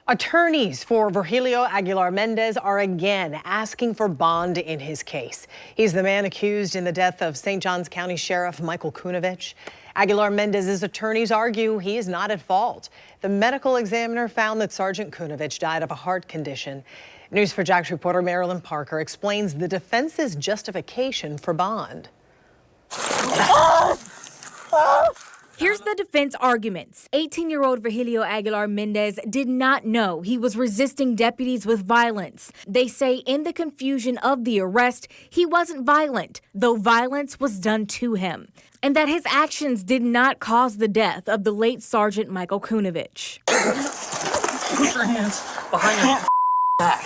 Attorneys for Vergilio Aguilar-Mendez are again asking for bond in his case. He's the man accused in the death of St. Johns County Sheriff Michael Kunovich. Aguilar-Mendez's attorneys argue he is not at fault. The medical examiner found that Sergeant Kunovich died of a heart condition. News4JAX reporter Marilyn Parker explains the defense's justification for bond. Here's the defense arguments. 18-year-old Vergilio Aguilar-Mendez did not know he was resisting deputies with violence. They say in the confusion of the arrest, he wasn't violent, though violence was done to him, and that his actions did not cause the death of the late Sergeant Michael Kunovich. Put your hands behind your back.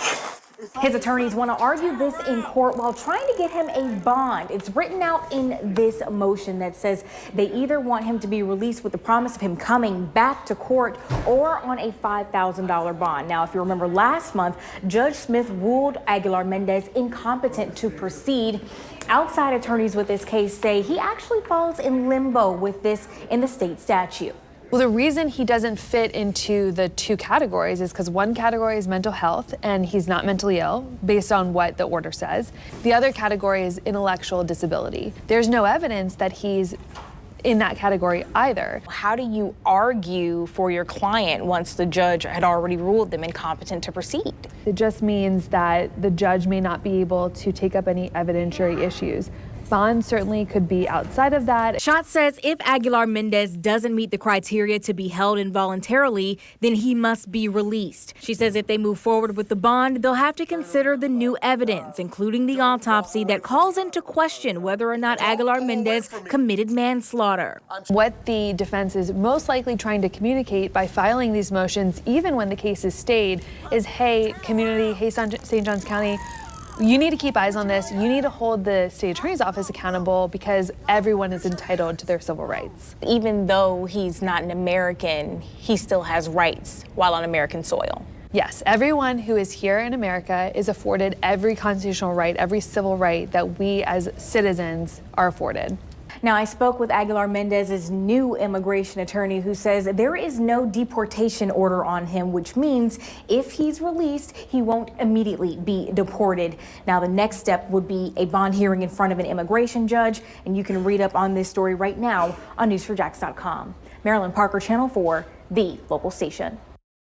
His attorneys want to argue this in court while trying to get him a bond. It's written out in this motion that says they either want him to be released with the promise of him coming back to court or on a $5,000 bond. Now, if you remember last month, Judge Smith ruled Aguilar-Mendez incompetent to proceed. Outside attorneys with this case say he actually falls in limbo with this in the state statute. Well, the reason he doesn't fit into the two categories is because one category is mental health, and he's not mentally ill based on what the order says. The other category is intellectual disability. There's no evidence that he's in that category either. How do you argue for your client once the judge had already ruled them incompetent to proceed? It just means that the judge may not be able to take up any evidentiary issues. Bond certainly could be outside of that. Schott says if Aguilar-Mendez doesn't meet the criteria to be held involuntarily, then he must be released. She says if they move forward with the bond, they'll have to consider the new evidence, including the autopsy that calls into question whether or not Aguilar-Mendez committed manslaughter. What the defense is most likely trying to communicate by filing these motions, even when the case is stayed, is, hey, community, hey, St. Johns County, you need to keep eyes on this. You need to hold the state attorney's office accountable because everyone is entitled to their civil rights. Even though he's not an American, he still has rights while on American soil. Yes, everyone who is here in America is afforded every constitutional right, every civil right that we as citizens are afforded. Now, I spoke with Aguilar-Mendez's new immigration attorney who says there is no deportation order on him, which means if he's released, he won't immediately be deported. Now, the next step would be a bond hearing in front of an immigration judge, and you can read up on this story right now on news4jax.com. Marilyn Parker, Channel 4, the local station.